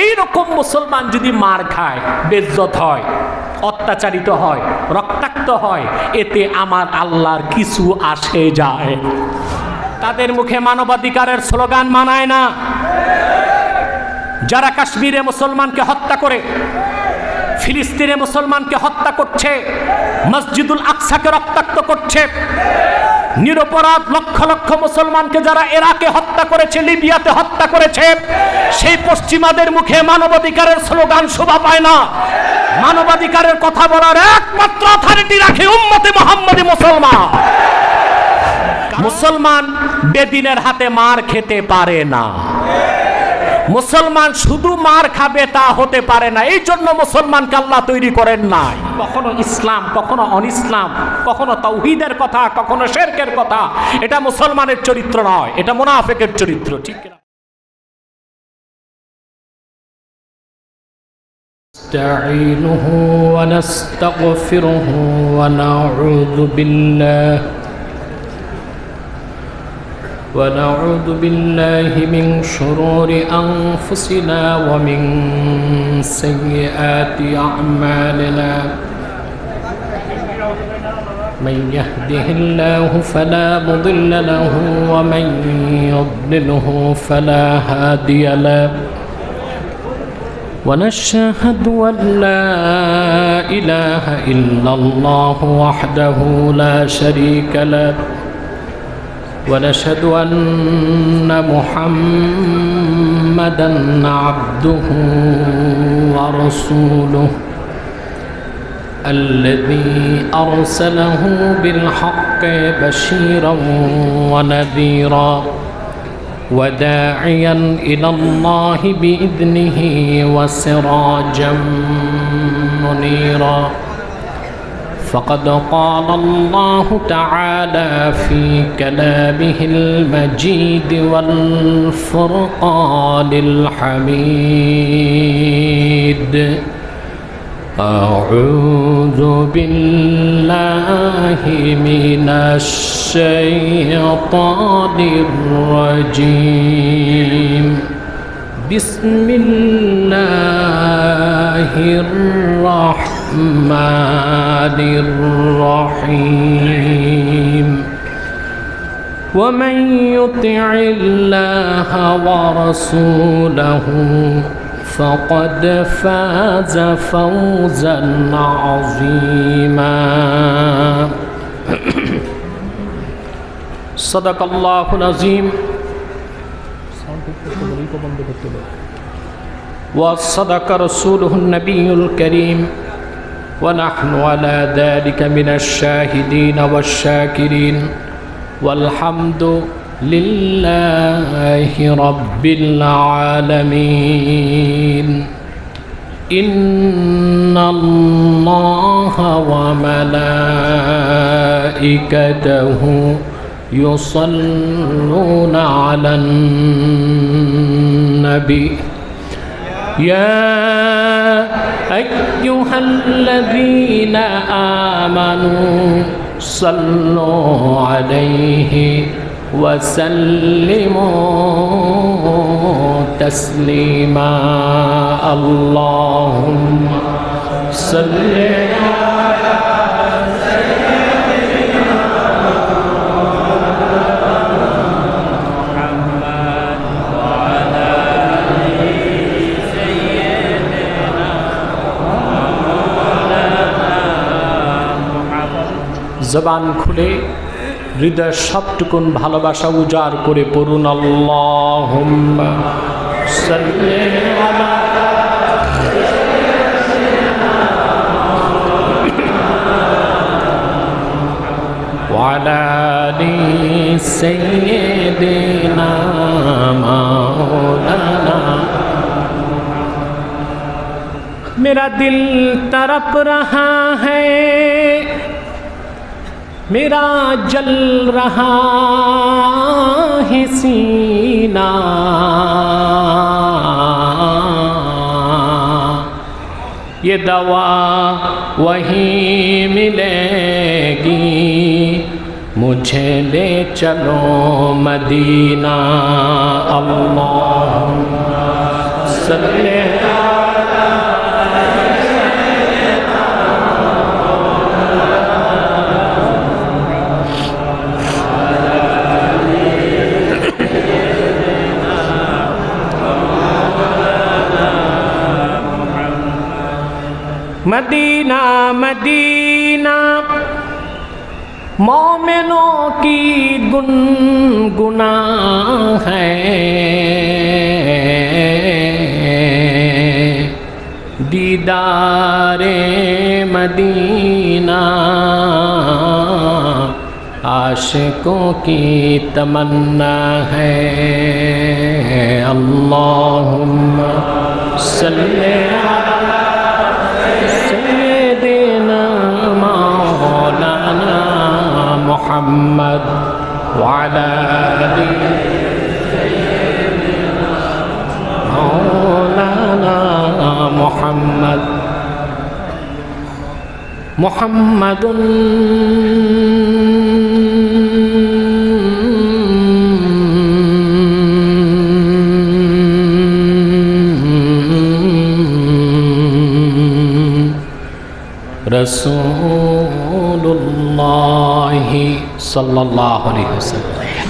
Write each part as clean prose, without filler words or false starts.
এই রকম মুসলমান যদি মার খায়, বেইজ্জত হয়, অত্যাচারিত হয়, রক্তাক্ত হয়, এতে আমার আল্লাহর কিছু আসে যায়। তাদের মুখে মানবাধিকারের স্লোগান মানায় না। যারা কাশ্মীরে মুসলমানকে হত্যা করে, ফিলিস্তিনে মুসলমানকে হত্যা করছে, মসজিদুল আকসাকে রক্তাক্ত করছে, নিরপরাধ লক্ষ লক্ষ মুসলমানকে যারা ইরাকে হত্যা করেছে, লিবিয়াতে হত্যা করেছে, সেই পশ্চিমাদের মুখে মানবাধিকারের স্লোগান শোভা পায় না। মানবাধিকারের কথা বলার একমাত্র অথরিটি রাখে উম্মতে মুহাম্মদী মুসলমান। মুসলমান বেদিনের হাতে মার খেতে পারে না। মুসলমান শুধু মার খাবে তা হতে পারে না। এই জন্য মুসলমানকে আল্লাহ তৈরি করেন নাই। কখনো ইসলাম, কখনো অনিসলাম, কখনো তাওহীদের কথা, কখনো শিরকের কথা। এটা মুসলমানের চরিত্র নয়, এটা মুনাফিকের চরিত্র। ঠিক না? نستعينه ونستغفره ونعوذ بالله من شرور أنفسنا ومن سيئات أعمالنا. من يهده الله فلا مضل له ومن يضلله فلا هادي له. ونشهد أن لا إله إلا الله وحده لا شريك له. ونشهد أن محمدًا عبده ورسوله الذي أرسله بالحق بشيرًا ونذيرًا وداعيًا إلى الله بإذنه وسراجًا منيرًا. فقد قال الله تعالى في كلامه المجيد والفرقان الحميد: أعوذ بالله من الشيطان الرجيم. بسم الله الرحمن الرحيم. ومن يطع الله ورسوله فقد فاز فوزا عظيما. صدق الله العظيم وصدق رسوله النبي الكريم ونحن على ذلك من الشاهدين والشاكرين والحمد لله رب العالمين. إن الله وملائكته يصلون على النبي يا أيها الذين آمنوا صلوا عليه وسلموا تسليما. اللهم صل على سيدنا محمد وعلى آل سيدنا محمد. জবান খুলে হৃদয়ের সবটুকুন ভালোবাসা উজাড় করে পড়ুন আল্লাহুম্মা সাল্লি আলা ওয়া আলা আলি সাইয়্যিদিনা মাওলানা. मेरा दिल तड़प रहा है, मेरा जल रहा है सीना, ये दवा वहीं मिलेगी, मुझे ले चलो मदीना. अल्लाहुम्मा सल्ले मदीना मदीना मोमिनों की गुनगुना है, दीदारे मदीना आशिकों की तमन्ना है। अल्लाहुम्मा सल्ले मुहम्मद वाला मौलाना मुहम्मद मुहम्मदुन रसूलुल्लाहि सल्लल्लाहु अलैहि वसल्लम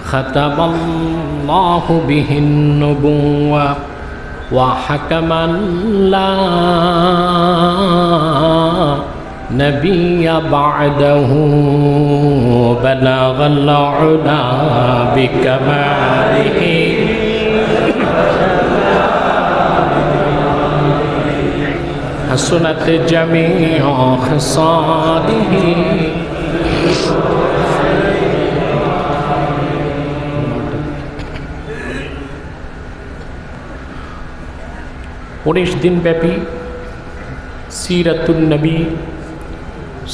ख़तमल्लाहु बिहिन नुबुव्वा व हकमन ला नबिय्य बअदहु बलगल उला बिकमालिही हसनत जमीअ ख़िसालिही। उन्नीस दिन व्यापी सीरतुन नबी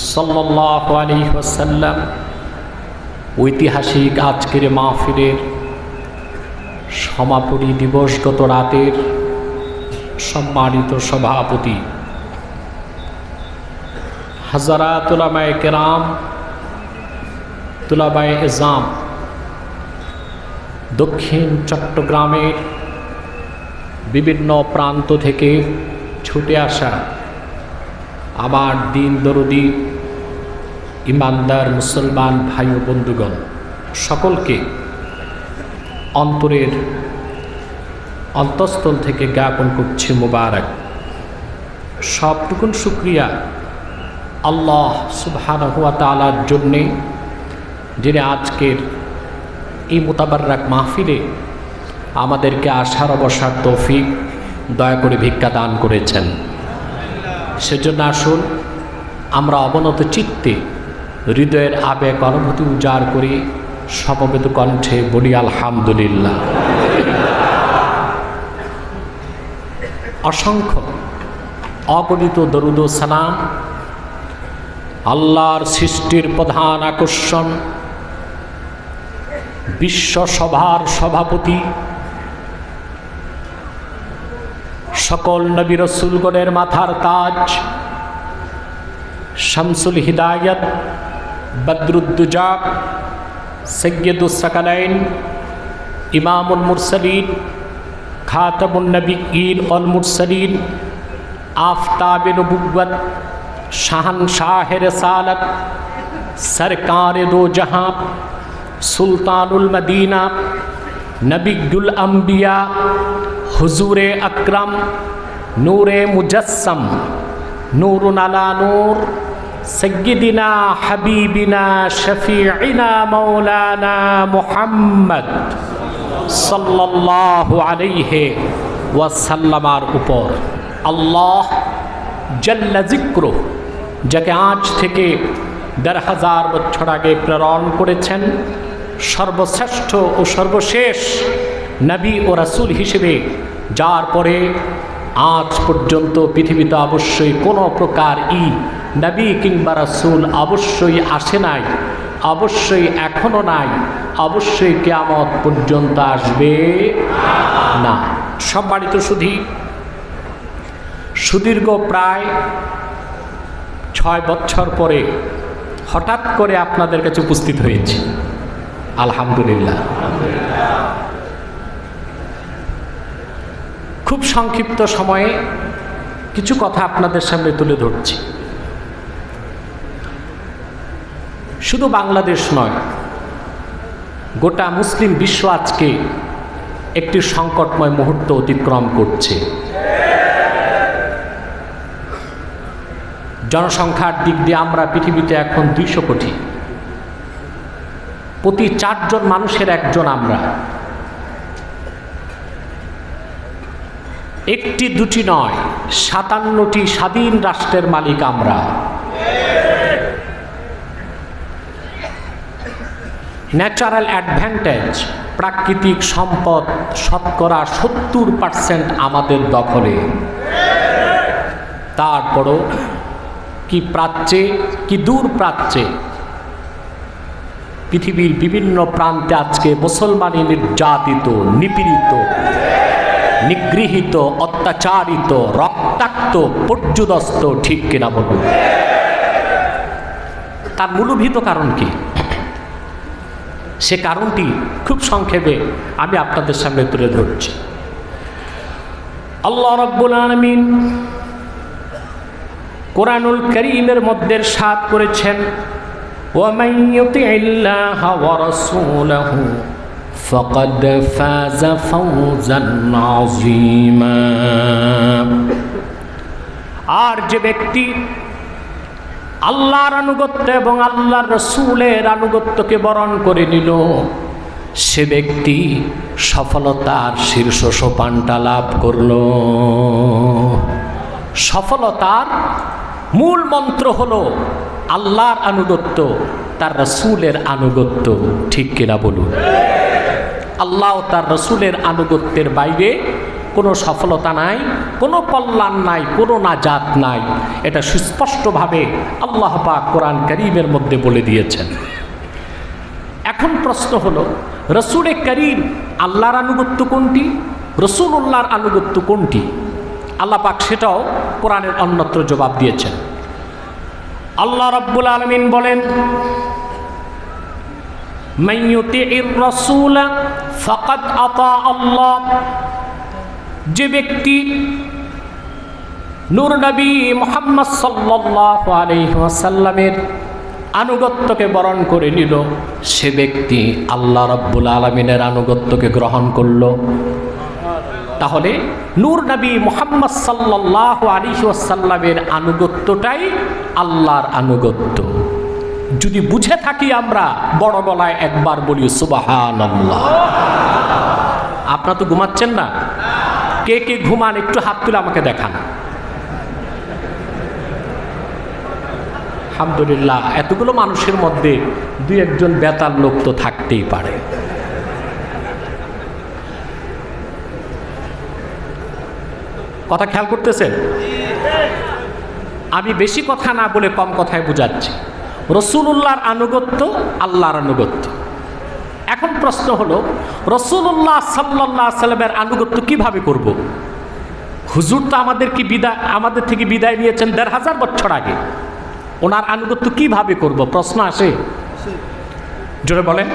सल्लल्लाहु अलैहि वसल्लम ঐতিহাসিক আজকের মাহফিলের সমাপনী দিবসগত রাতের সম্মানিত সভাপতি হযরত উলামায়ে কেরাম, তুলাবায়ে ইজাম, দক্ষিণ চট্টগ্রামের বিভিন্ন প্রান্ত থেকে ছুটে আসা আমার দিন দরদি ইমানদার মুসলমান ভাই ও বন্ধুগণ, সকলকে অন্তরের অন্তঃস্থল থেকে জ্ঞাপন করছি মুবারক। সবটুকুন শুকরিয়া আল্লাহ সুবহানাহু ওয়া তাআলার জন্যে, যিনি আজকের এই মুতাবাররাক মাহফিলে আমাদেরকে আসার বসার তৌফিক দয়া করে ভিক্ষা দান করেছেন। সেজন্য আসুন আমরা অবনত চিত্তে হৃদয়ের আবেগ অনুভূতি উজাড় করে সমবেত কণ্ঠে বলি আলহামদুলিল্লাহ। অসংখ্য অগণিত দরুদ ও সালাম আল্লাহর সৃষ্টির প্রধান আকর্ষণ, বিশ্ব সভার সভাপতি, সকল নবী রাসূলগণের মাথার তাজ, শামসুল হিদায়াত, বদরুদ্দুজা, সৈয়দুস সাকালাইন, ইমামুল মুরসালিন, খাতামুন নবিয়্যিন ওয়াল মুরসালিন, আফতাবে নবুওয়াত, শাহনশাহে রিসালাত, সরকারে দো জাহাঁ, সুলতানুল মদিনা, নবিয়ুল আম্বিয়া, হুজুরে আকরাম, নূরে মুজাসসাম, নূরুন আলা নূর, সয়্যিদিনা হাবিবিনা শফিঈনা মাওলানা মুহাম্মদ সাল্লাল্লাহু আলাইহি ওয়াসাল্লামার উপর আল্লাহ জাল্লা যিকরুহু, যাকে আজ থেকে ১,৫০০ বছর আগে প্রেরণ করেছেন, সর্বশ্রেষ্ঠ ও সর্বশেষ নবী ও রাসূল হিসেবে, যার পরে আজ পর্যন্ত পৃথিবীতে অবশ্যই কোনো প্রকার নবী কিংবা রাসূল অবশ্যই আসে নাই, অবশ্যই এখনো নাই, অবশ্যই কিয়ামত পর্যন্ত আসবে না। সম্মানিত সুধী, সুদীর্ঘ প্রায় ৬ বছর পরে হঠাৎ করে আপনাদের কাছে উপস্থিত হয়েছি, আলহামদুলিল্লাহ। খুব সংক্ষিপ্ত সময়ে কিছু কথা আপনাদের সামনে তুলে ধরছি। শুধু বাংলাদেশ নয়, গোটা মুসলিম বিশ্ব আজকে একটি সংকটময় মুহূর্ত অতিক্রম করছে। জনসংখ্যার দিক দিয়ে আমরা পৃথিবীতে এখন 200 কোটি, প্রতি 4 জন মানুষের একজন আমরা। একটি দুটি নয়, 57টি স্বাধীন রাষ্ট্রের মালিক আমরা। ন্যাচারাল অ্যাডভান্টেজ, প্রাকৃতিক সম্পদ শতকরা 70% আমাদের দখলে। তারপরও কি প্রাচ্যে কি দূর প্রাচ্যে পৃথিবীর বিভিন্ন প্রান্তে আজকে মুসলমানি নির্যাতিত, নিপীড়িত, নিগৃহীত, অত্যাচারিত, রক্তাক্ত, পর্যুদস্ত, ঠিক কিনা বলুন? তার মূলভূত কারণ কি? সে কারণটি খুব সংক্ষেপে আমি আপনাদের সামনে তুলে ধরছি। আল্লাহ রাব্বুল আলামিন কোরআনুল কারীমের মধ্যে ইরশাদ করেছেন, ওয়ামান ইউতিইল্লাহা ওয়া রাসূলাহু ফাকাদ ফাযা ফাওজান আযীমা। আর যে ব্যক্তি আল্লাহর আনুগত্য এবং আল্লাহর রাসূলের আনুগত্যকে বরণ করে নিল, সে ব্যক্তি সফলতার শীর্ষ সোপানটা লাভ করল। সফলতার মূল মন্ত্র হলো আল্লাহর আনুগত্য, তার রাসূলের আনুগত্য, ঠিক কিনা বলুন? আল্লাহ ও তার রাসূলের আনুগত্যের বাইরে কোনো সফলতা নাই, কোনো কল্যাণ নাই, কোনো নাজাত নাই। এটা সুস্পষ্টভাবে আল্লাহ পাক কোরআন কারীমের মধ্যে বলে দিয়েছেন। এখন প্রশ্ন হলো, রাসূলে কারীম আল্লাহর আনুগত্য কোনটি, রাসূলুল্লাহর আনুগত্য কোনটি? আল্লাহ পাক সেটাও কোরআনের অন্যত্র জবাব দিয়েছেন। আল্লাহ রাব্বুল আলামিন বলেন, মান ইউতিইর রাসূলা ফাকাদ আতা আল্লাহ। যে ব্যক্তি নূর নবী মুহাম্মদ সাল্লাল্লাহু আলাইহি ওয়াসাল্লামের আনুগত্যকে বরণ করে নিল, সে ব্যক্তি আল্লাহ রাব্বুল আলামিনের আনুগত্যকে গ্রহণ করল। তাহলে নূর নবী মুহাম্মদ সাল্লাল্লাহু আলাইহি ওয়াসাল্লামের আনুগত্যটাই আল্লাহর আনুগত্য। যদি বুঝে থাকি আমরা, বড় গলায় একবার বলি সুবহানাল্লাহ। আপনারা তো ঘুমাচ্ছেন না? কে কে ঘুমান একটু হাত তুলে আমাকে দেখান। আলহামদুলিল্লাহ, এতগুলো মানুষের মধ্যে 2-1 বেতাল লোক তো থাকতেই পারে। কথা খেয়াল করতেছেন? আমি বেশি কথা না বলে কম কথায় বুঝাচ্ছি। রাসূলুল্লাহর আনুগত্য আল্লাহর আনুগত্য। এখন প্রশ্ন হলো, রাসূলুল্লাহ সাল্লাল্লাহু আলাইহি সাল্লামের আনুগত্য কিভাবে করব? হুজুর তো আমাদের থেকে বিদায় নিয়েছেন 1500 বছর আগে। ওনার আনুগত্য কিভাবে করব? প্রশ্ন আসে, জোরে বলেন।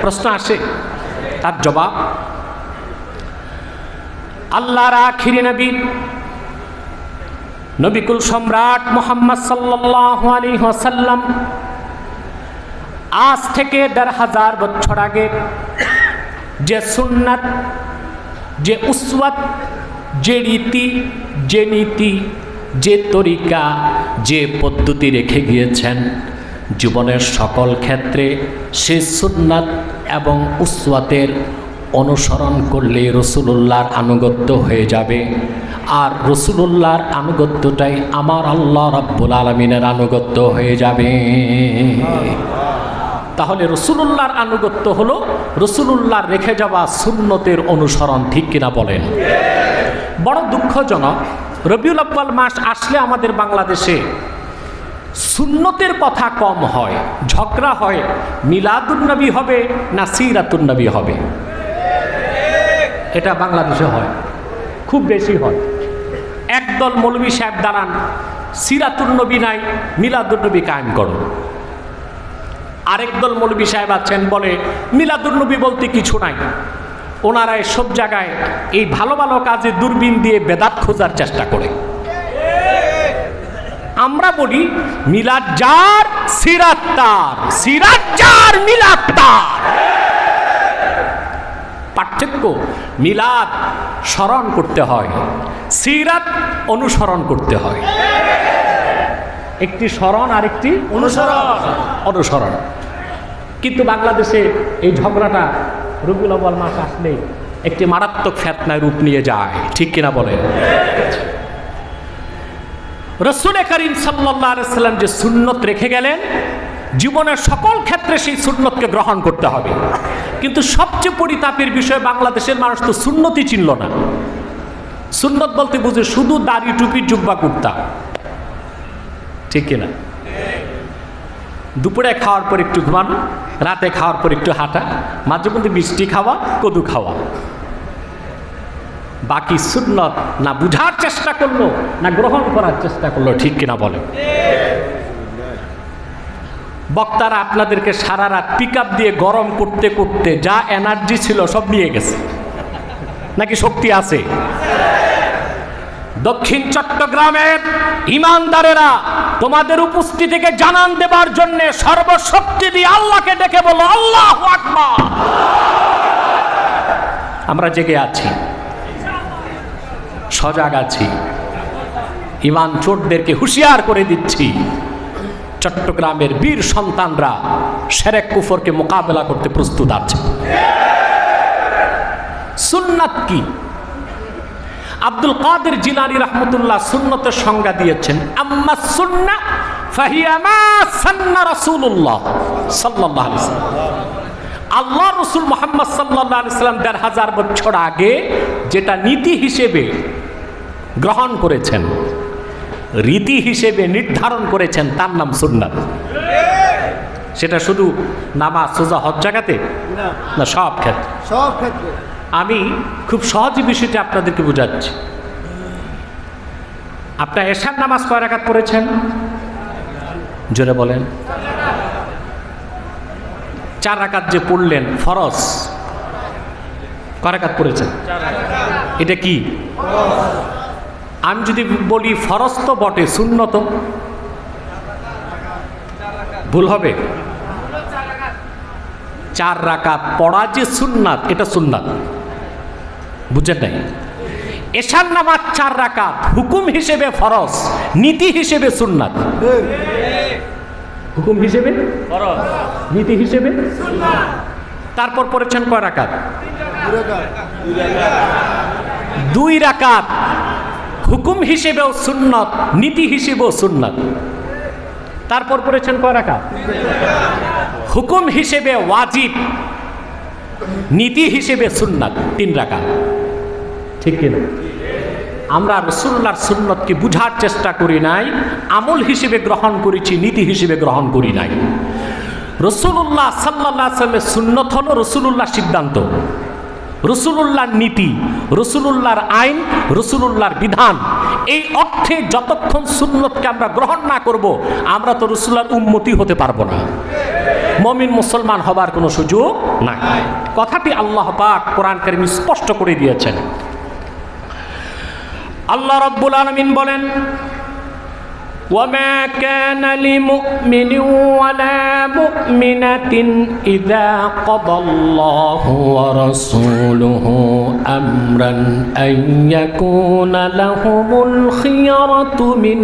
প্রশ্ন আসে, তার জবাব আল্লাহর আখিরি নবী নবিকুল সম্রাট মুহাম্মদ সাল্লাল্লাহু আলাইহি ওয়াসাল্লাম আজ থেকে 1500 বছর আগে যে সুন্নাত, যে উসওয়াত, যে রীতি, যে নীতি, যে তরিকা, যে পদ্ধতি রেখে গিয়েছেন, জীবনের সকল ক্ষেত্রে সে সুন্নাত এবং উসওয়াতের অনুসরণ করলে রাসূলুল্লাহর আনুগত্য হয়ে যাবে। আর রাসূলুল্লাহর আনুগত্যটাই আমার আল্লাহ রাব্বুল আলামিনের আনুগত্য হয়ে যাবে। তাহলে রাসূলুল্লাহর আনুগত্য হলো রাসূলুল্লাহর রেখে যাওয়া সুন্নতের অনুসরণ, ঠিক কিনা বলেন? বড় দুঃখজনক, রবিউল আউয়াল মাস আসলে আমাদের বাংলাদেশে সুন্নতের কথা কম হয়, ঝগড়া হয়, মিলাদুন নবী হবে না সিরাতুন নবী হবে। এটা বাংলাদেশে হয়, খুব বেশি হয়। একদল মৌলভী সাহেব দাঁড়ান, সিরাতুন নবী নাই, মিলাদুন নবী কায়েম করো। আরেক দল মৌলভী সাহেব আছেন, বলে মিলাদুন নবী বলতে কিছু নাই, ওনারা সব জায়গায় এই ভালো ভালো কাজে দূরবীন দিয়ে বেদাত খোঁজার চেষ্টা করে। আমরা বলি মিলাদ যার সিরাত তার, সিরাত যার মিলাদ তার। পার্থক্য, মিলাদ স্মরণ করতে হয়, সিরাত অনুসরণ করতে হয়। একটি স্মরণ আর একটি অনুসরণ। কিন্তু বাংলাদেশে এই ঝগড়াটা রবিউল আউয়াল মাস আসলে একটি মারাত্মক ফিতনায় রূপ নিয়ে যায়, ঠিক কিনা বলেন? রাসূল করিম সাল্লাল্লাহু আলাইহি ওয়াসাল্লাম যে সুন্নত রেখে গেলেন, জীবনের সকল ক্ষেত্রে সেই সুন্নতকে গ্রহণ করতে হবে। কিন্তু সবচেয়ে পরিতাপের বিষয়, বাংলাদেশের মানুষ তো সুন্নতই চিনল না। সুন্নত বলতে বুঝে শুধু দাড়ি, টুপি, জুব্বা, কুর্তা, ঠিক কিনা? দুপুরে খাওয়ার পর একটু ঘুমানো, রাতে খাওয়ার পর একটু হাঁটা, মাঝে মধ্যে মিষ্টি খাওয়া, কদু খাওয়া। বাকি সুন্নত না বুঝার চেষ্টা করলো, না গ্রহণ করার চেষ্টা করলো, ঠিক কিনা বলে? বক্তারা আপনাদেরকে সারা রাত পিক আপ দিয়ে গরম করতে করতে যা এনার্জি ছিল সব নিয়ে গেছে, নাকি শক্তি আছে? দক্ষিণ চট্টগ্রামের ইমানদারেরা তোমাদের উপস্থিতিকে জানান দেবার জন্য সর্বশক্তি দিয়ে আল্লাহকে ডেকে বলো আল্লাহু আকবার। আমরা জেগে আছি, সজাগ আছি, ইমান চোরদেরকে হুঁশিয়ার করে দিচ্ছি। চট্টগ্রামের বীর সন্তানরা শিরক কুফরকে মোকাবেলা করতে প্রস্তুত আছে। সুন্নাত কি? আব্দুল কাদের জিলানী রাহমাতুল্লাহ সুন্নতের সংজ্ঞা দিয়েছেন, আম্মা সুন্নাহ ফাহিয়া মা সান্না রাসূলুল্লাহ সাল্লাল্লাহু আলাইহি ওয়াসাল্লাম। আল্লাহ রাসূল মুহাম্মদ সাল্লাল্লাহু আলাইহি ওয়াসাল্লাম ১৫০০ বছর আগে যেটা নীতি হিসেবে গ্রহণ করেছেন, রীতি হিসেবে নির্ধারণ করেছেন, তার নাম সুন্নাত। সেটা শুধু নামাজ, রোজা, হজ জাকাতে না, সব ক্ষেত্রে। আমি খুব সহজ বিষয়টা আপনাদেরকে বোঝাচ্ছি। আপনার এশার নামাজ কয় রাকাত পড়েছেন? জোরে বলেন। 4 রাকাত যে পড়লেন ফরজ, কয় রাকাত পড়েছেন? এটা কি? আমি যদি বলি ফরজ তো বটে, সুন্নত ভুল হবে? 4 রাকাত পড়া যে সুন্নাত, এটা সুন্নাত, বুঝছেন নাই? এশার নামাজ 4 রাকাত হুকুম হিসেবে ফরজ, নীতি হিসেবে সুন্নাত। হুকুম হিসেবে ফরজ, নীতি হিসেবে সুন্নাত। তারপর পড়েছেন কয় রাকাত? 2 রাকাত হুকুম হিসেবেও সুন্নাত, নীতি হিসেবেও সুন্নাত। তারপর পড়েছেন কয় রাকাত? হুকুম হিসেবে ওয়াজিব, নীতি হিসেবে সুন্নাত, 3 রাকাত, ঠিক কিনা? আমরা রাসূলুল্লাহর সুন্নতকে বুঝার চেষ্টা করি নাই, আমল হিসেবে গ্রহণ করেছি, নীতি হিসেবে গ্রহণ করি নাই। রাসূলুল্লাহ সাল্লাল্লাহু আলাইহি ওয়াসাল্লামের সুন্নত হলো রাসূলুল্লাহর সিদ্ধান্ত, রাসূলুল্লাহর নীতি, রাসূলুল্লাহর আইন, রাসূলুল্লাহর বিধান। এই অর্থে যতক্ষণ সুন্নতকে আমরা গ্রহণ না করব, আমরা তো রাসূলুল্লাহর উম্মতি হতে পারবো না, মুমিন মুসলমান হবার কোনো সুযোগ নাই। কথাটি আল্লাহ পাক কোরআন কারীমে স্পষ্ট করে দিয়েছেন। আল্লাহ রাব্বুল আলামিন বলেন, وما كان لمؤمن ولا مؤمنة إذا قضى الله ورسوله أمرا أن يكون لهم الخيرة من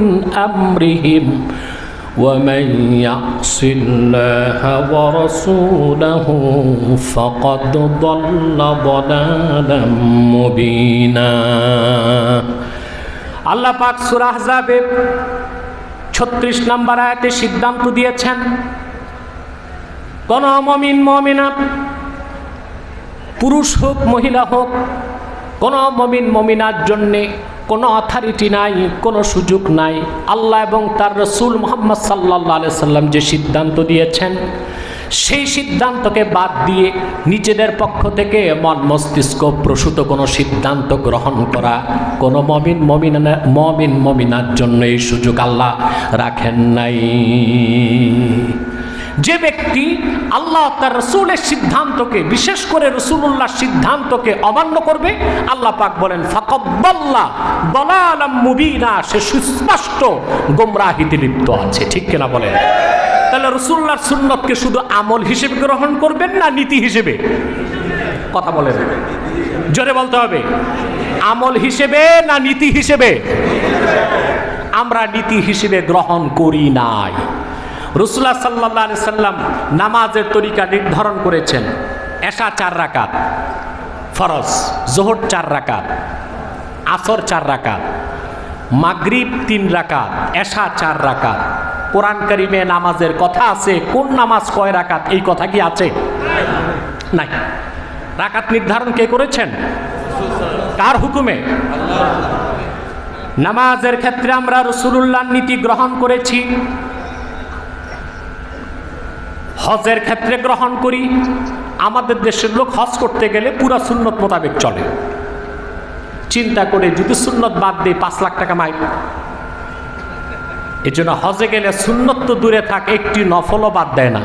أمرهم ومن يعص الله ورسوله فقد ضل ضلالا مبينا। আল্লাহ পাক সূরা আহজাবে 36 নম্বর আয়াতে সিদ্ধান্ত দিয়েছেন, কোন মুমিন মুমিনা, পুরুষ হোক মহিলা হোক, কোন মুমিন মুমিনার জন্যে কোনো অথরিটি নাই, কোনো সুযোগ নাই। আল্লাহ এবং তার রাসূল মুহাম্মদ সাল্লাল্লাহু আলাইহি সাল্লাম যে সিদ্ধান্ত দিয়েছেন, সেই সিদ্ধান্তকে বাদ দিয়ে নিজেদের পক্ষ থেকে মন মস্তিষ্ক প্রসূত কোনো সিদ্ধান্ত গ্রহণ করা কোনো মুমিন মুমিনার জন্য এই সুযোগ আল্লাহ রাখেন নাই। যে ব্যক্তি আল্লাহ তার রসুলের সিদ্ধান্তকে, বিশেষ করে রসুলুল্লাহর সিদ্ধান্তকে অমান্য করবে, আল্লাহ পাক বলেন ফাকাদ্দাল্লা দালালাম মুবিনা, সে সুস্পষ্ট গোমরাহিতে লিপ্ত আছে। ঠিক কিনা বলেন? তাহলে রসুলুল্লাহর সুন্নতকে শুধু আমল হিসেবে গ্রহণ করবেন না নীতি হিসেবে? কথা বলেন, জোরে বলতে হবে। আমল হিসেবে না নীতি হিসেবে? আমরা নীতি হিসেবে গ্রহণ করি নাই। রাসূলুল্লাহ সাল্লাল্লাহু আলাইহি সাল্লাম নামাজের তরিকা নির্ধারণ করেছেন। এশা 4 রাকাত ফরজ, যোহর 4 রাকাত, আসর 4 রাকাত, মাগরিব 3 রাকাত, এশা 4 রাকাত। কোরআন কারিমে নামাজের কথা আছে, কোন নামাজ কয় রাকাত এই কথা কি আছে? নাই। রাকাত নির্ধারণ কে করেছেন? কার হুকুমে? নামাজের ক্ষেত্রে আমরা রাসূলুল্লাহর নীতি গ্রহণ করেছি, হজের ক্ষেত্রে গ্রহণ করি। আমাদের দেশের লোক হজ করতে গেলে পুরা সুন্নত মোতাবেক চলে। চিন্তা করে যদি সুন্নত বাদ দিয়ে 5 লাখ টাকা মাই। এই জন্য হজে গেলে সুন্নত তো দূরে থাক, একটি নফলও বাদ দেয় না।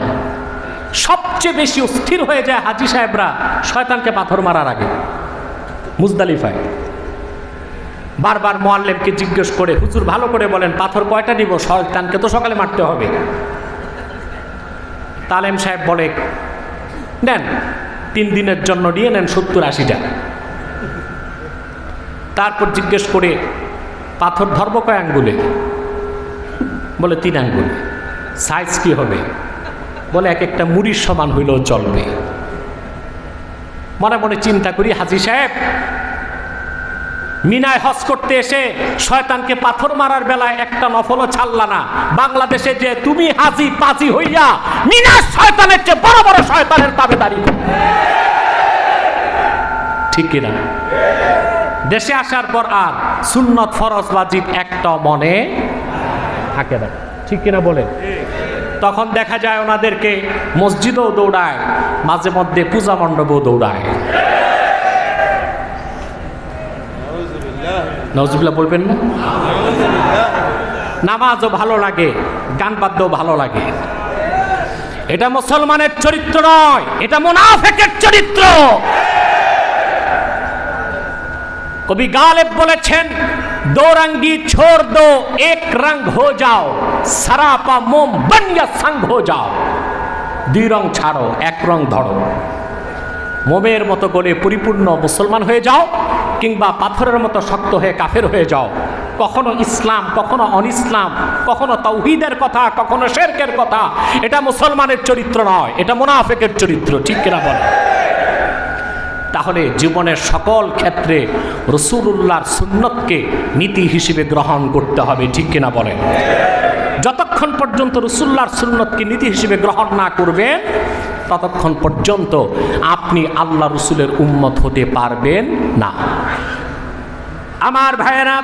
সবচেয়ে বেশি অস্থির হয়ে যায় হাজী সাহেবরা শয়তানকে পাথর মারার আগে মুজদালিফায়। বারবার মুআল্লিমকে জিজ্ঞেস করে, হুজুর ভালো করে বলেন পাথর কয়টা নিব, শয়তানকে তো সকালে মারতে হবে। তালেম সাহেব বলে, নেন 3 দিনের জন্য নিয়ে নেন 70-80টা। তারপর জিজ্ঞেস করে, পাথর ধরবো কয় আঙ্গুলে? বলে 3 আঙ্গুল। সাইজ কি হবে? বলে এক একটা মুড়ির সমান হইলেও চলবে। মনে মনে চিন্তা করি, হাজী সাহেব মিনায় হজ করতে এসে শয়তানকে পাথর মারার বেলায় একটা নফলও ছাড়লা না। বাংলাদেশে যে তুমি হাজী পাজি হইয়া মিনার শয়তানের চেয়ে বড় বড় শয়তানের তাবেদারি, ঠিক কিনা? দেশে আসার পর আর সুন্নত ফরজ ওয়াজিব একটা মনে থাকে না, ঠিক কিনা বলেন? তখন দেখা যায় ওনাদেরকে মসজিদেও দৌড়ায়, মাঝে মধ্যে পূজা মণ্ডপেও দৌড়ায়। নাউজুবিল্লাহ বলবেন না? নামাজও ভালো লাগে, গান বাদ্যও ভালো লাগে। এটা মুসলমানের চরিত্র নয়, এটা মুনাফিকের চরিত্র। কবি গালিব বলেছেন, दो रंगी छोड़ दो एक रंग हो जाओ, सरापा मोम बन या संग हो जाओ। 2 রং ছাড়ো, 1 রং ধরো। মোমের মতো করে পরিপূর্ণ মুসলমান হয়ে যাও, কিংবা পাথরের মতো শক্ত হয়ে কাফের হয়ে যাও। কখনো ইসলাম, কখনো অনিসলাম, কখনো তাওহীদের কথা, কখনো শিরকের কথা। এটা মুসলমানের চরিত্র নয়, এটা মুনাফিকের চরিত্র, ঠিক কিনা বলে? তাহলে জীবনের সকল ক্ষেত্রে রাসূলুল্লাহর সুন্নতকে নীতি হিসেবে গ্রহণ করতে হবে, ঠিক কিনা বলেন? যতক্ষণ পর্যন্ত রাসূলুল্লাহর সুন্নতকে নীতি হিসেবে গ্রহণ না করবেন, ততক্ষণ পর্যন্ত আপনি আল্লাহ রাসূলের উম্মত হতে পারবেন না। আমার ভাইয়েরা,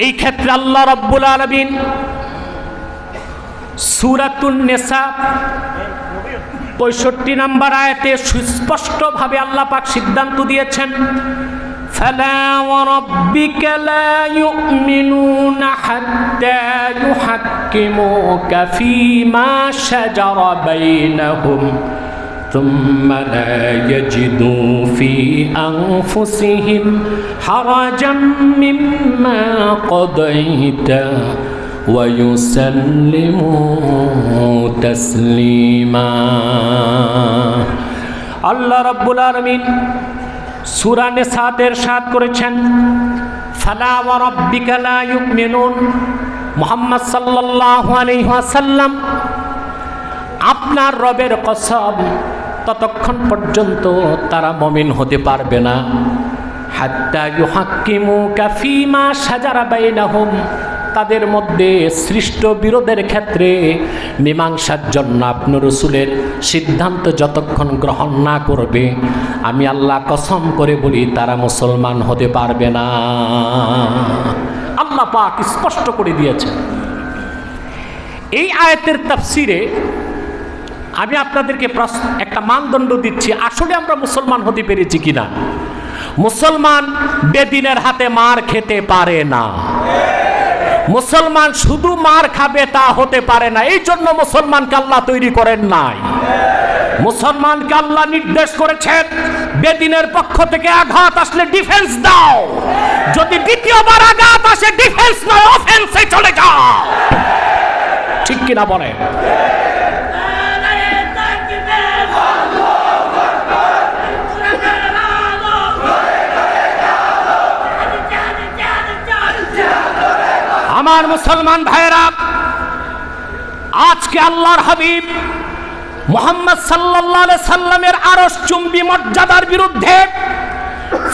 এই ক্ষেত্রে আল্লাহ রাব্বুল আলামিন সূরাতুন নিসা 65 নম্বর আয়াতে সুস্পষ্টভাবে আল্লাহ পাক সিদ্ধান্ত দিয়েছেন, ফালা ওয়ারাব্বিকা লা ইউমিনুনা হাত্তা ইউহাক্কিমুকা ফীমা শাজারা বাইনাহুম থুম্মা লা ইয়াজিদু ফী আনফুসিহিম হারাজাম মিম্মা কাদাইতা ويسلموا تسليما। আল্লাহ রাব্বুল আলামিন সূরা নিসাতে ইরশাদ করেছেন, ফালা ওয়া রাব্বিকা লা ইউমিনুন। মুহাম্মদ সাল্লাল্লাহু আলাইহি ওয়াসাল্লাম, আপনার রবের কসম, ততক্ষণ পর্যন্ত তারা মুমিন হতে পারবে না, হাত্তা ইউহাক্কিমুকা ফীমা শাজারা বাইনাহুম, তাদের মধ্যে সৃষ্ট বিরোধের ক্ষেত্রে মীমাংসার জন্য আপনার রাসূলের সিদ্ধান্ত যতক্ষণ গ্রহণ না করবে, আমি আল্লাহ কসম করে বলি তারা মুসলমান হতে পারবে না। আল্লাহ পাক স্পষ্ট করে দিয়েছেন। এই আয়াতের তাফসিরে আমি আপনাদেরকে একটা মানদণ্ড দিচ্ছি, আসলে আমরা মুসলমান হতে পেরেছি কিনা। মুসলমান বেদিনের হাতে মার খেতে পারে না, মুসলমান শুধু মার খাবে তা হতে পারে না। এই জন্য মুসলমানকে আল্লাহ তৈরি করেন নাই। মুসলমানকে আল্লাহ নির্দেশ করেছেন বেদিনের পক্ষ থেকে আঘাত আসলে ডিফেন্স দাও, যদি দ্বিতীয়বার আঘাত আসে ডিফেন্স নয় অফেন্সে চলে যাও। ঠিক কিনা বলে? আমার মুসলমান ভাইরা, আজকে আল্লাহর হাবিব মুহাম্মদ সাল্লাল্লাহু আলাইহি সাল্লামের আরশ চুম্বি মর্যাদার বিরুদ্ধে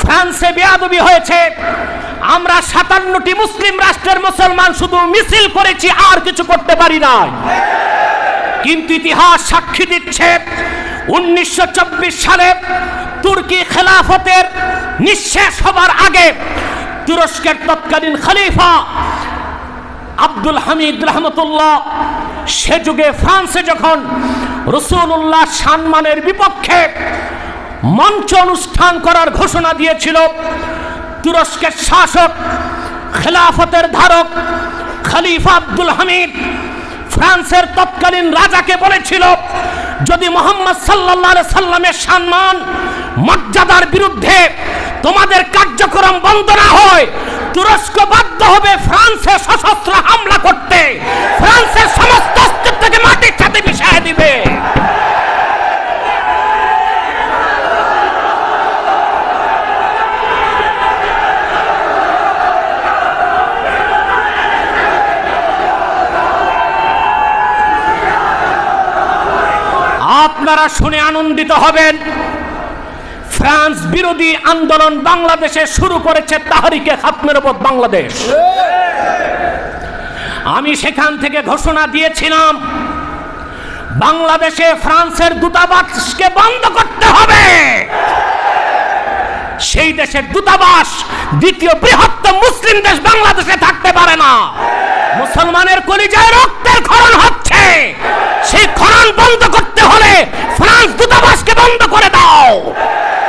ফ্রান্সে বেয়াদবি হয়েছে। আমরা 57টি মুসলিম রাষ্ট্রের মুসলমান শুধু মিছিল করেছি, আর কিছু করতে পারি না। কিন্তু ইতিহাস সাক্ষী দিচ্ছে 1924 সালে তুর্কি খেলাফতের নিঃশেষ হবার আগে তুরস্কের তৎকালীন খলিফা আব্দুল হামিদ রহমতুল্লাহ সে যুগে ফ্রান্সে যখন রাসূলুল্লাহ সম্মানের বিপক্ষে মঞ্চ অনুষ্ঠান করার ঘোষণা দিয়েছিল, তুরস্কের শাসক খেলাফতের ধারক খলিফা আব্দুল হামিদ ফ্রান্সের তৎকালীন রাজাকে বলেছিল, যদি মুহাম্মদ সাল্লাল্লাহু আলাইহি সাল্লামের সম্মান মর্যাদার বিরুদ্ধে তোমাদের কার্যক্রম বন্ধ না হয়, তুরস্ক বাধ্য হবে ফ্রান্সে সশস্ত্র হামলা করতে, ফ্রান্সের সমস্ত অস্তিত্বকে মাটির সাথে মিশিয়ে দিবে। আপনারা শুনে আনন্দিত হবেন, ফ্রান্স বিরোধী আন্দোলন বাংলাদেশে শুরু করেছে তাহরিকে খাতমের উপর বাংলাদেশ। আমি সেখান থেকে ঘোষণা দিয়েছিলাম বাংলাদেশে ফ্রান্সের দূতাবাসকে বন্ধ করতে হবে। সেই দেশের দূতাবাস দ্বিতীয় বৃহত্তম মুসলিম দেশ বাংলাদেশে থাকতে পারে না। মুসলমানের কলিজায় রক্তের খরণ হচ্ছে, সেই খরণ বন্ধ করতে হলে ফ্রান্স দূতাবাসকে বন্ধ করে দাও,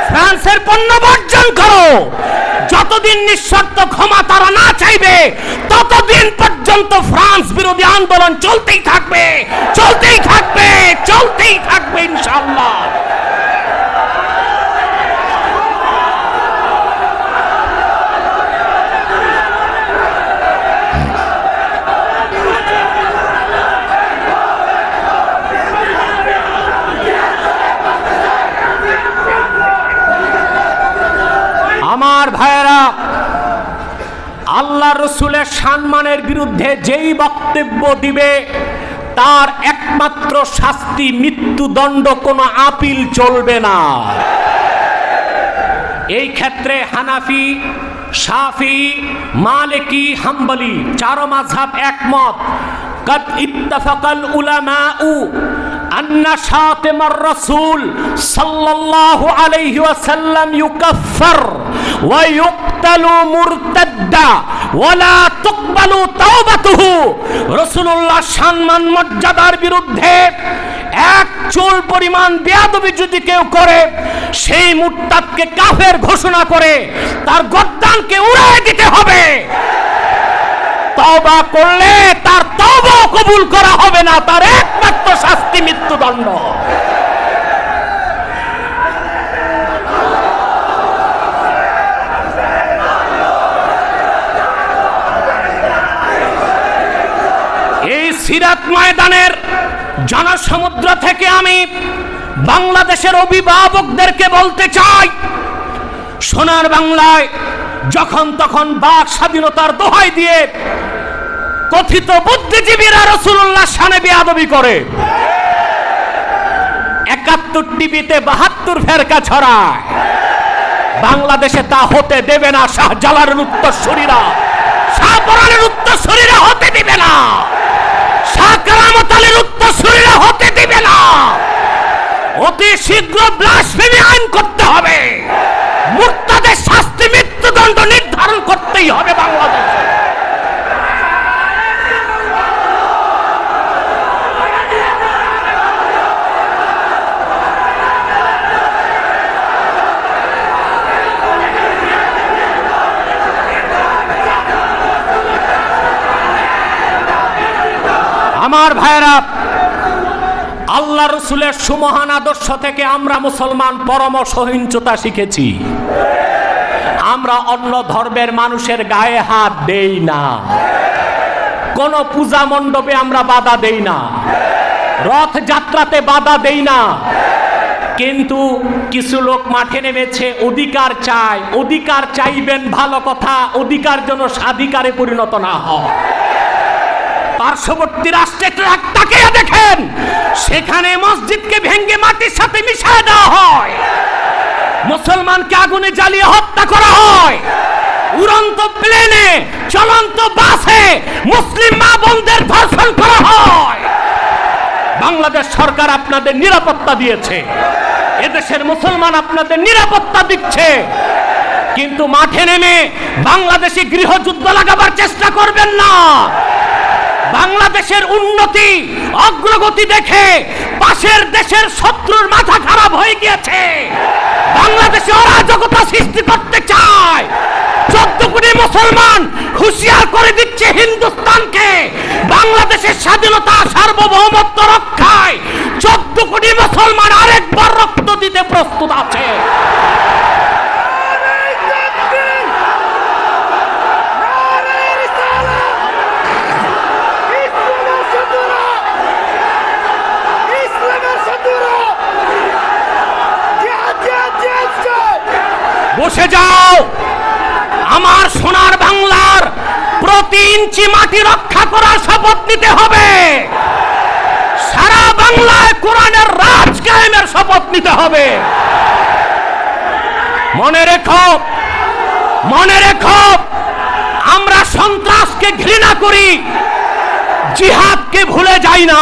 ফ্রান্সের পণ্য বর্জন করো। যতদিন নিঃশর্ত ক্ষমা তারা না চাইবে ততদিন পর্যন্ত ফ্রান্স বিরোধী আন্দোলন চলতেই থাকবে, চলতেই থাকবে, চলতেই থাকবে ইনশাআল্লাহ। আমার ভাইয়েরা, আল্লাহ রসুলের সম্মানের বিরুদ্ধে যেই বক্তব্য দিবে তার একমাত্র শাস্তি মৃত্যুদণ্ড, কোনো আপিল চলবে না। এই ক্ষেত্রে হানাফি, শাফি, মালিকি, হাম্বলি চারো মাযহাব একমত। قد اتفق العلماء أن شاتم الرسول صلى الله عليه وسلم يكفر ويقتل مرتدا ولا تقبل توبته। রাসূলুল্লাহ সম্মান মর্যাদার বিরুদ্ধে এক চুল পরিমাণ বেয়াদবি যদি কেউ করে, সেই মুরতাদকে কাফের ঘোষণা করে তার গর্দানকে উড়িয়ে দিতে হবে। তওবা করলে তার তওবা কবুল করা হবে না, তার একমাত্র শাস্তি মৃত্যুদণ্ড। এই সিরাত ময়দানের জনসমুদ্র থেকে আমি বাংলাদেশের অভিভাবকদেরকে বলতে চাই, সোনার বাংলায় যখন তখন বাক স্বাধীনতার দোহাই দিয়ে কথিত বুদ্ধিজীবীরা রাসূলুল্লাহ শানে বেয়াদবি করে, 71 টিভিতে 72 ফেরকা ছড়ায়, বাংলাদেশে তা হতে দেবে না। শাহজালালের উত্তরসূরিরা, শাহপরানের উত্তরসূরিরা হতে দিবে না, শাহ কারামত আলীর উত্তরসূরিরা হতে দিবে না। অতি শীঘ্র ব্লাসফেমি আইন করতে হবে, মুরতাদের শাস্তি মৃত্যুদণ্ড নির্ধারণ করতেই হবে বাংলাদেশে। আমার ভাইরা, আল্লাহ রসুলের সুমহান আদর্শ থেকে আমরা মুসলমান পরম সহিংসতা শিখেছি। আমরা অন্য ধর্মের মানুষের গায়ে হাত দেই না, কোন পূজা মণ্ডপে আমরা বাধা দেই না, রথযাত্রাতে বাধা দেই না। কিন্তু কিছু লোক মাঠে নেমেছে, অধিকার চায়। অধিকার চাইবেন ভালো কথা, অধিকার যেন স্বাধিকারে পরিণত না হয়। পার্শ্ববর্তী রাষ্ট্রে তাকিয়ে দেখেন, সেখানে মসজিদকে ভেঙ্গে মাটির সাথে মিশিয়ে দেওয়া হয়, মুসলমানকে আগুনে জ্বালিয়ে হত্যা করা হয়, উড়ন্ত প্লেনে চলন্ত বাসে মুসলিম মা বোনদের ধর্ষণ করা হয়। বাংলাদেশ সরকার আপনাদের নিরাপত্তা দিয়েছে, এদেশের মুসলমান আপনাদের নিরাপত্তা দিচ্ছে, কিন্তু মাঠে নেমে বাংলাদেশে গৃহযুদ্ধ লাগাবার চেষ্টা করবেন না। বাংলাদেশের উন্নতি অগ্রগতি দেখে পাশের দেশের শত্রুর মাথা খারাপ হয়ে গিয়েছে, বাংলাদেশে অরাজকতা সৃষ্টি করতে চায়। 14 কোটি মুসলমান হুঁশিয়ার করে দিচ্ছে হিন্দুস্তানকে, বাংলাদেশের স্বাধীনতা সার্বভৌমত্ব রক্ষায় 14 কোটি মুসলমান আরেকবার রক্ত দিতে প্রস্তুত আছে। বসে যাও, আমার সোনার বাংলার প্রতি ইঞ্চি মাটি রক্ষা করার শপথ নিতে হবে। সারা বাংলায় কোরআনের রাজ কায়েমের শপথ নিতে হবে। মনে রেখো, মনে রেখো, আমরা সন্ত্রাসকে ঘৃণা করি, জিহাদকে ভুলে যাই না।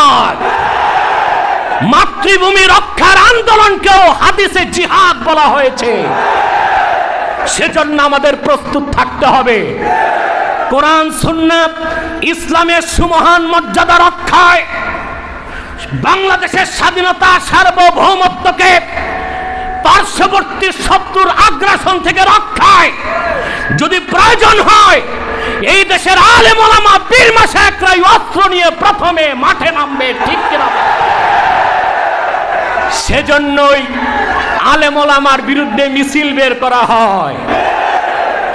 মাতৃভূমি রক্ষার আন্দোলনকেও হাদিসে জিহাদ বলা হয়েছে। সেজন্য আমাদের প্রস্তুত থাকতে হবে। কোরআন সুন্নাত ইসলামের সুমহান মর্যাদা রক্ষায়, বাংলাদেশের স্বাধীনতা সার্বভৌমত্বকে পার্শ্ববর্তী শত্রুর আগ্রাসন থেকে রক্ষায় যদি প্রয়োজন হয়, এই দেশের আলেম ওলামা পীর মাশায়েখরা অস্ত্র নিয়ে প্রথমে মাঠে নামবে, ঠিক কিনা? সেজন্যই আলেম ওলামার বিরুদ্ধে মিছিল বের করা হয়।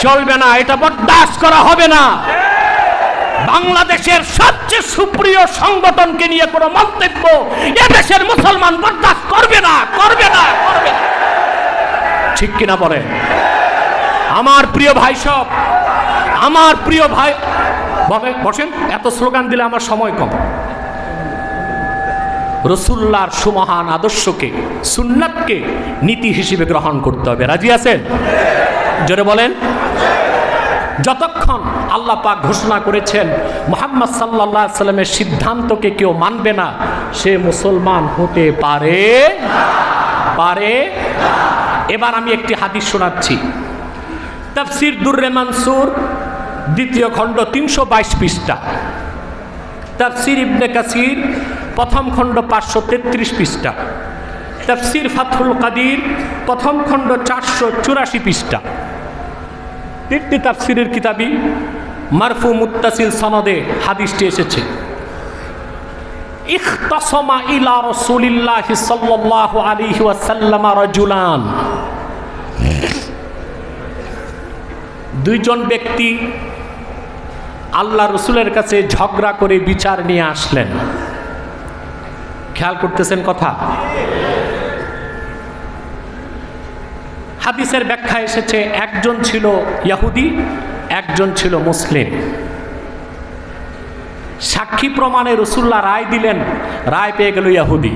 চলবে না, এটা বরদাস্ত করা হবে না। বাংলাদেশের সবচেয়ে সুপ্রিয় সংগঠনকে নিয়ে কোনো মন্তব্য এদেশের মুসলমান বরদাস্ত করবে না, করবে না, করবে না, ঠিক কিনা বলেন? আমার প্রিয় ভাই সব, আমার প্রিয় ভাই বসেন, এত স্লোগান দিলে আমার সময় কম। রাসূলুল্লাহর সুমহান আদর্শকে, সুন্নাতকে নীতি হিসেবে গ্রহণ করতে হবে। রাজি আছেন? জোরে বলেন। যতক্ষণ আল্লাহ পাক ঘোষণা করেছেন মুহাম্মদ সাল্লাল্লাহু আলাইহি সাল্লামের সিদ্ধান্তকে কেউ মানবে না, সে মুসলমান হতে পারে পারে। এবার আমি একটি হাদিস শোনাচ্ছি। তাফসীর দুররে মানসুর 2য় খণ্ড 322 পৃষ্ঠা, তাফসীর ইবনে কাসির 1ম খণ্ড 533 পৃষ্ঠা, তাফসীর ফাতহুল কাদির 1ম খণ্ড 484 পৃষ্ঠা। 3টি তাফসীরের কিতাবই মারফু মুত্তাসিল সনদে হাদিসটি এসেছে। ইখতাসামা ইলা রাসূলিল্লাহি সাল্লাল্লাহু আলাইহি ওয়াসাল্লাম রাজুলান, দুইজন ব্যক্তি আল্লাহ রসুলের কাছে ঝগড়া করে বিচার নিয়ে আসলেন। খেয়াল করতেছেন কথা? হাদিসের ব্যাখ্যা এসেছে, একজন ছিল ইহুদি, একজন ছিল মুসলিম। সাক্ষী প্রমাণে রাসূলুল্লাহ রায় দিলেন, রায় পেয়ে গেল ইহুদি।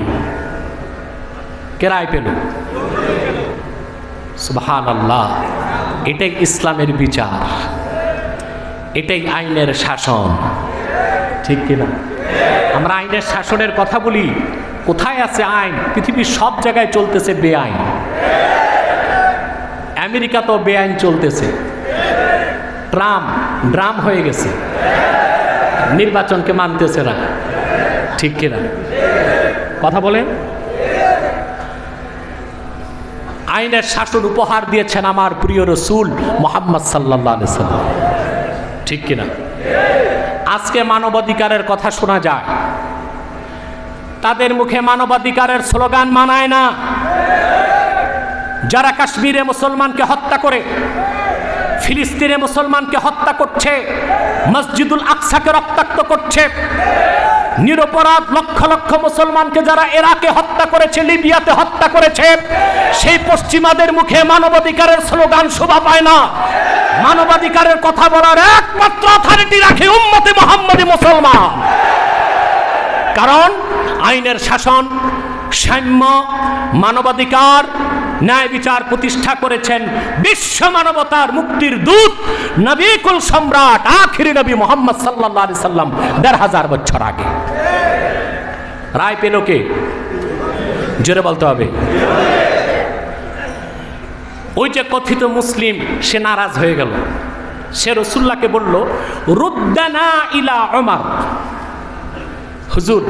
কে রায় পেল? সুবহানাল্লাহ। এটাই ইসলামের বিচার, এটাই আইনের শাসন, ঠিক কিনা? আমরা আইনের শাসনের কথা বলি, কোথায় আছে আইন? পৃথিবীর সব জায়গায় চলতেছে বেআইন। আমেরিকা তো বেআইন চলতেছে, ট্রাম্প ড্রাম হয়ে গেছে, নির্বাচনকে মানতেছে না, ঠিক কিনা? কথা বলেন। আইনের শাসন উপহার দিয়েছেন আমার প্রিয় রাসূল মুহাম্মদ সাল্লাল্লাহু আলাইহি সাল্লাম, ঠিক কিনা? আজকে মানবাধিকারের কথা শোনা যায়, তাদের মুখে মানবাধিকারের স্লোগান মানায় না। যারা কাশ্মীরে মুসলমানকে হত্যা করে, ফিলিস্তিনে মুসলমানকে হত্যা করছে, মসজিদুল আকসাকে রক্তাক্ত করছে, নিরপরাধ লক্ষ লক্ষ মুসলমানকে যারা ইরাকে হত্যা করেছে, লিবিয়াতে হত্যা করেছে, সেই পশ্চিমাদের মুখে মানবাধিকারের স্লোগান শোভা পায় না। মানবাধিকারের কথা বলার একমাত্র অথরিটি রাখে উম্মতে মুহাম্মদী মুসলমান। কারণ আইনের শাসন, সাম্য, মানবাধিকার, ন্যায় বিচার প্রতিষ্ঠা করেছেন বিশ্ব মানবতার মুক্তির দূত নবী কুল সম্রাট আখিরি নবী মুহাম্মদ সাল্লাল্লাহু আলাইহি সাল্লাম ১৫০০ বছর আগে। রায় পেল কে? জোরে বলতে হবে। ওই যে কথিত মুসলিম, সে নারাজ হয়ে গেল। সে রাসূলুল্লাহকে বলল, রুদ্দানা ইলা ওমর, হুজুর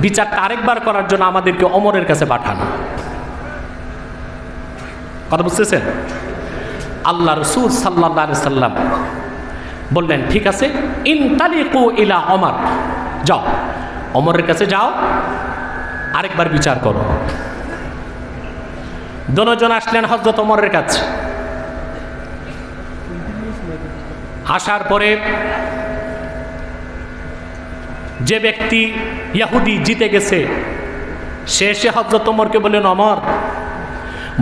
বিচারটা আরেকবার করার জন্য আমাদেরকে ওমরের কাছে পাঠান। কথা বুঝতেছেন? আল্লাহ রাসূল সাল্লাল্লাহু আলাইহি সাল্লাম বললেন, ঠিক আছে, ইনতালিকু ইলা ওমর, যাও ওমরের কাছে যাও, আরেকবার বিচার করো। দুজন আসলেন হযরত ওমরের কাছে। আসার পরে যে ব্যক্তি ইহুদি জিতে গেছে, সে এসে হযরত ওমরকে বললেন, ওমর,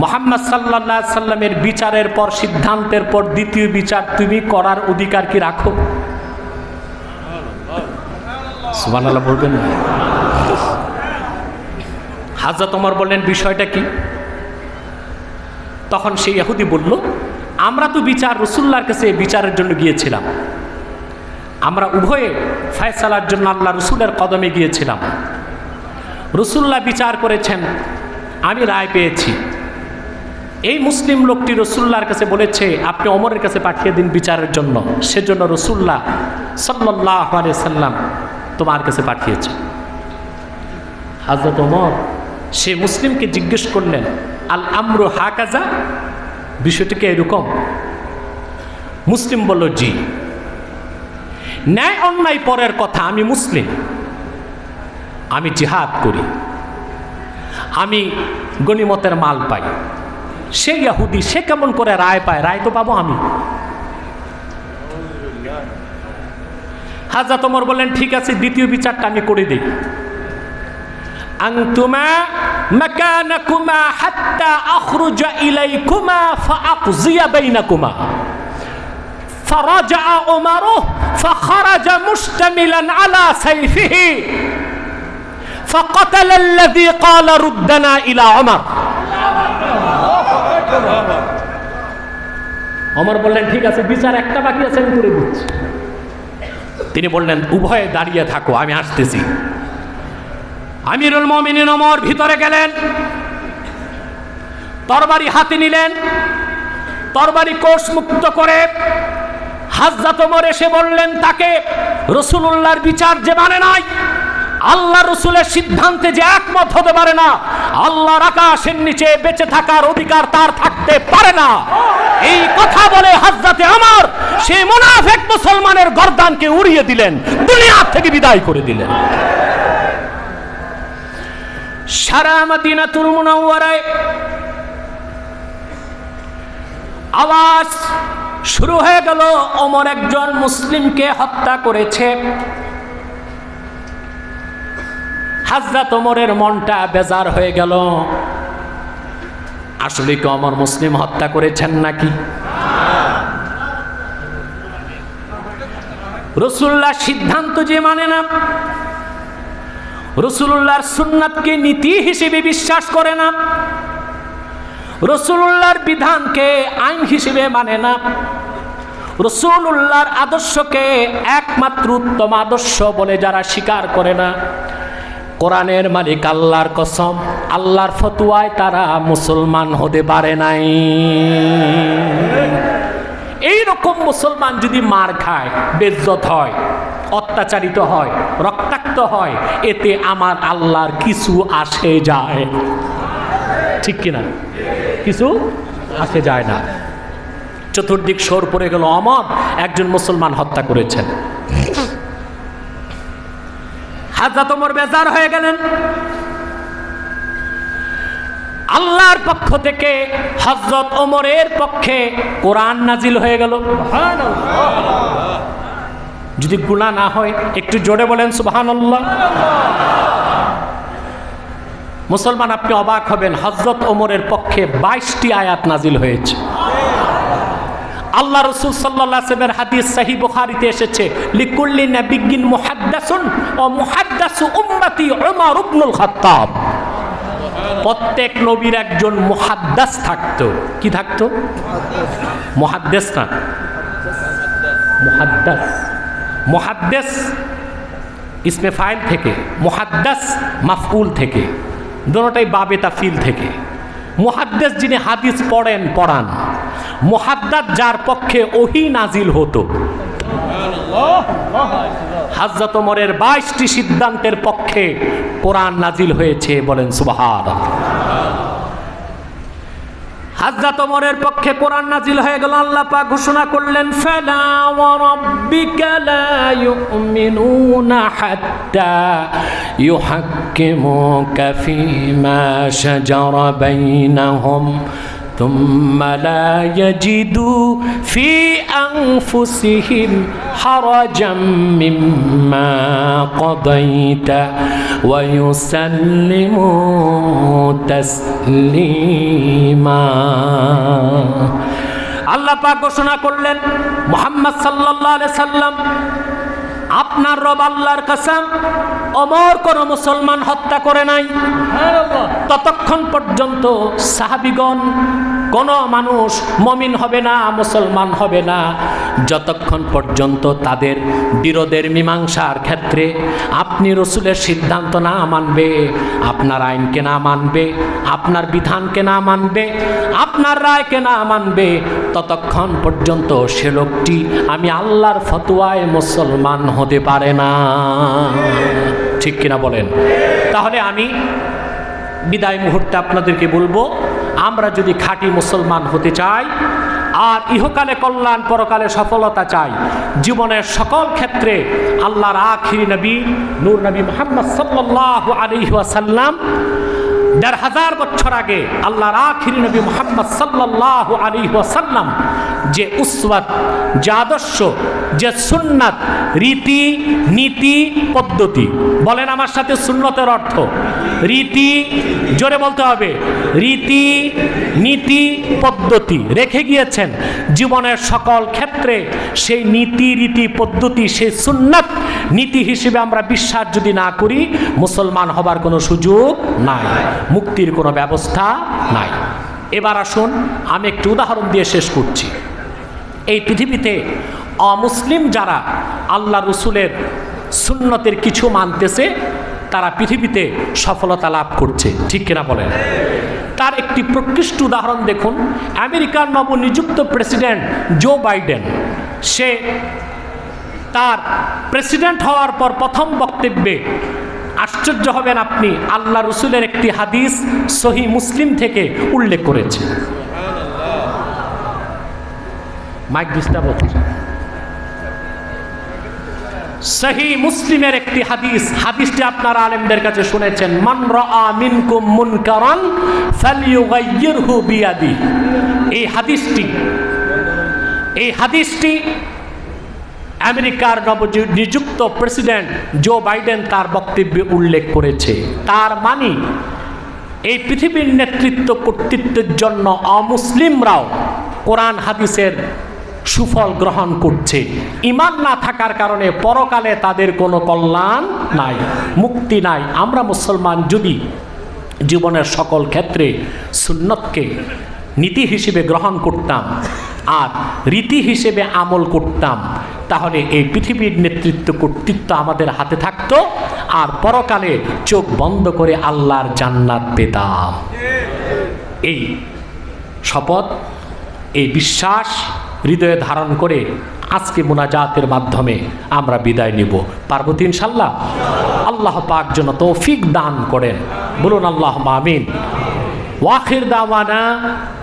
মুহাম্মদ সাল্লাল্লাহু আলাইহি সাল্লামের বিচারের পর, সিদ্ধান্তের পর দ্বিতীয় বিচার তুমি করার অধিকার কি রাখো? সুবহানাল্লাহ বলবেন না? হযরত ওমর বললেন, বিষয়টা কি? তখন সেই ইহুদি বলল, আমরা তো বিচার রাসূলুল্লাহর কাছে বিচারের জন্য গিয়েছিলাম, আমরা উভয়ে ফয়সালার জন্য আল্লাহ রাসূলের কদমে গিয়েছিলাম। রাসূলুল্লাহ বিচার করেছেন, আমি রায় পেয়েছি। এই মুসলিম লোকটি রাসূলুল্লাহর কাছে বলেছে, আপনি ওমরের কাছে পাঠিয়ে দিন বিচারের জন্য। সেজন্য রাসূলুল্লাহ সাল্লাল্লাহু আলাইহি সাল্লাম তোমার কাছে পাঠিয়েছে। হযরত ওমর সে মুসলিমকে জিজ্ঞেস করলেন, আল আমরু হাকাজা, বিষয়টি কি এরকম? মুসলিম বলল, জি। ন্যায় অন্যায় পরের কথা, আমি মুসলিম, আমি জিহাদ করি, আমি গনিমতের মাল পাই। সে ইহুদি, সে কেমন করে রায় পায়? রায় তো পাবো আমি। হযরত ওমর বললেন, ঠিক আছে, দ্বিতীয় বিচারটা আমি করে দিই। আনতুমা মাকানাকুমা হাত্তা আখরুজা ইলাইকুমা ফাআকযিয়া বাইনাকুমা। ফারাজা ওমর ফাখারাজা মুশতামিলান আলা সাইফিহি ফাকাতালা আল্লাযী ক্বালা রুদ্দানা ইলা ওমর। ওমর বললেন, ঠিক আছে, বিচার একটা বাকি আছে, আমি করে দিচ্ছি। তিনি বললেন, উভয়ে দাঁড়িয়ে থাকো, আমি আসতেছি। আমিরুল মুমিনিন ওমর ভিতরে গেলেন, তরবারি হাতে নিলেন, তরবারি কোষ মুক্ত করে হযরত ওমর এসে বললেন তাকে, রাসূলুল্লাহর বিচার যে মানে নাই, আল্লাহ রাসূলের সিদ্ধান্তে যে একমত হতে পারে না, আল্লাহর আকাশের নিচে বেঁচে থাকার অধিকার তার থাকতে পারে না। এই কথা বলে হযরতে ওমর সেই মুনাফিক মুসলমানের গর্দানকে উড়িয়ে দিলেন, দুনিয়া থেকে বিদায় করে দিলেন। সারা মদিনাতুল মুনাওয়ারায় আওয়াজ শুরু হয়ে গেল, ওমর একজন মুসলিমকে হত্যা করেছে। হযরত ওমরের মনটা বেজার হয়ে গেল। আসলে কি ওমর মুসলিম হত্যা করেছেন নাকি? রাসূলুল্লাহর সিদ্ধান্ত যে মানে না, রাসূলুল্লাহর সুন্নাতকে নীতি হিসেবে বিশ্বাস করে না, রাসূলুল্লাহর বিধানকে আইন হিসেবে মানে না, রাসূলুল্লাহর আদর্শকে একমাত্র উত্তম আদর্শ বলে যারা স্বীকার করে না, কোরআনের মালিক আল্লাহর কসম, আল্লাহর ফতোয়ায় তারা মুসলমান হতে পারে নাই। এই রকম মুসলমান যদি মার খায়, বেইজ্জত হয়, অত্যাচারিত হয়, রক্তাক্ত হয়, এতে আমার আল্লাহর কিছু আসে যায়? ঠিক কিনা? কিছু আসে যায় না। চতুর্দিক শোর পড়ে গেল, ওমর একজন মুসলমান হত্যা করেছেন। হযরত ওমর বেজার হয়ে গেলেন। আল্লাহর পক্ষ থেকে হযরত ওমরের পক্ষে কোরআন নাজিল হয়ে গেল। যদি গুনাহ না হয় একটু জোরে বলেন সুবহানাল্লাহ। মুসলমান, আপনি অবাক হবেন, হযরত ওমরের পক্ষে 22টি আয়াত নাজিল হয়েছে। আল্লাহ রাসূল সাল্লাল্লাহু আলাইহি ওয়াসাল্লামের হাদিস সহিহ বুখারীতে এসেছে, লিকুল্লি নাবিয়্যিন মুহাদ্দাসুন ওয়া মুহাদ্দাসু উম্মতি উমর ইবনুল খাত্তাব। প্রত্যেক নবীর একজন মুহাদ্দাস থাকতো। কি থাকতো? মুহাদ্দিস না, মুহাদ্দাস। মুহাদ্দিস ইসমে ফাইল থেকে, মুহাদ্দাস মাফউল থেকে, দুটোটাই বাবে তাফিল থেকে। মুহাদ্দিস যিনি হাদিস পড়ান। মুহাদ্দাস যার পক্ষে ওহী নাজিল হতো। হযরত ওমরের 22টি সিদ্ধান্তের পক্ষে কোরআন নাজিল হয়েছে, বলেন সুবহানাল্লাহ। হযরত ওমরের পক্ষে কোরআন নাজিল হয়ে গেল। আল্লাহ পাক ঘোষণা করলেন, ফালা ওয়া রাব্বিকা লা ইউমিনুনা হাত্তা ইউহাক্কিমুকা ফীমা শাজারা বাইনাহুম ثم لا يجدوا في أنفسهم حرجا مما قضيت ويسلموا تسليما। আল্লাহ পাক ঘোষণা করলেন, মুহাম্মদ সাল্লাল্লাহু আলাইহি সাল্লাম, আপনার রব আল্লাহর কসম, ওমর কোন মুসলমান হত্যা করে নাই ততক্ষণ পর্যন্ত সাহাবীগণ কোন মানুষ মুমিন হবে না, মুসলমান হবে না, যতক্ষণ পর্যন্ত তাদের বিরোধের মীমাংসার ক্ষেত্রে আপনি রসুলের সিদ্ধান্ত না মানবে, আপনার আইনকে না মানবে, আপনার বিধানকে না মানবে, আপনার রায়কে না মানবে, ততক্ষণ পর্যন্ত সে লোকটি আমি আল্লাহর ফতোয়ায় মুসলমান হতে পারে না। ঠিক কিনা বলেন? তাহলে আমি বিদায় মুহূর্তে আপনাদেরকে বলবো, আমরা যদি খাঁটি মুসলমান হতে চাই আর ইহকালে কল্যাণ পরকালে সফলতা চাই, জীবনের সকল ক্ষেত্রে আল্লাহর আখিরি নবী নূর নবী মুহাম্মদ সাল্লাল্লাহু আলাইহি ওয়াসাল্লাম ১৫০০ বছর আগে আল্লাহর আখিরি নবী মুহাম্মদ সাল্লাল্লাহু আলাইহি ওয়াসাল্লাম যে উসওয়াত, যে আদর্শ, যে সুন্নাত, রীতি নীতি পদ্ধতি, বলেন আমার সাথে সুন্নতের অর্থ রীতি, জোরে বলতে হবে, রীতি নীতি পদ্ধতি রেখে গিয়েছেন জীবনের সকল ক্ষেত্রে। সেই নীতি রীতি পদ্ধতি, সেই সুন্নাত নীতি হিসেবে আমরা বিশ্বাস যদি না করি, মুসলমান হবার কোনো সুযোগ নাই, মুক্তির কোনো ব্যবস্থা নাই। এবার আসুন আমি একটু উদাহরণ দিয়ে শেষ করছি। এই পৃথিবীতে অমুসলিম যারা আল্লাহ রসুলের সুন্নতের কিছু মানতেছে, তারা পৃথিবীতে সফলতা লাভ করছে। ঠিক কিনা বলেন? তার একটি প্রকৃষ্ট উদাহরণ দেখুন। আমেরিকার নবনিযুক্ত প্রেসিডেন্ট জো বাইডেন, সে তার প্রেসিডেন্ট হওয়ার পর প্রথম বক্তব্যে, আশ্চর্য হবেন আপনি, আল্লাহ রসুলের একটি হাদিস সহিহ মুসলিম থেকে উল্লেখ করেছে। মাইক ডিস্টার্ব হচ্ছে। সহিহ মুসলিমের একটি হাদিস, হাদিসটি আপনারা আলেমদের কাছে শুনেছেন, মান রাআ মিনকুম মুনকারান ফালইউগাইয়িরহু বিয়াদিহি। এই হাদিসটি আমেরিকার নবনিযুক্ত প্রেসিডেন্ট জো বাইডেন তার বক্তব্যে উল্লেখ করেছে। তার মানে এই পৃথিবীর নেতৃত্ব কর্তৃত্বের জন্য অমুসলিমরাও কোরআন হাদিসের সুফল গ্রহণ করছে। ঈমান না থাকার কারণে পরকালে তাদের কোনো কল্যাণ নাই, মুক্তি নাই। আমরা মুসলমান যদি জীবনের সকল ক্ষেত্রে সুন্নতকে নীতি হিসেবে গ্রহণ করতাম আর রীতি হিসেবে আমল করতাম, তাহলে এই পৃথিবীর নেতৃত্ব কর্তৃত্ব আমাদের হাতে থাকতো আর পরকালে চোখ বন্ধ করে আল্লাহর জান্নাত পেতাম। এই শপথ, এই বিশ্বাস হৃদয়ে ধারণ করে আজকে মুনাজাতের মাধ্যমে আমরা বিদায় নিব। পারবো তো ইনশাআল্লাহ? আল্লাহ পাক যেন তৌফিক দান করেন, বলুন আল্লাহুম্মা আমিন। ওয়াখির দাওয়ানা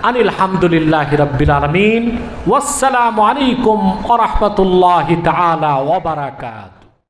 আনিল হামদুলিল্লাহি রাব্বিল আলামিন। ওয়াসসালামু আলাইকুম ওয়া রাহমাতুল্লাহি তাআলা ওয়া বারাকাতুহু।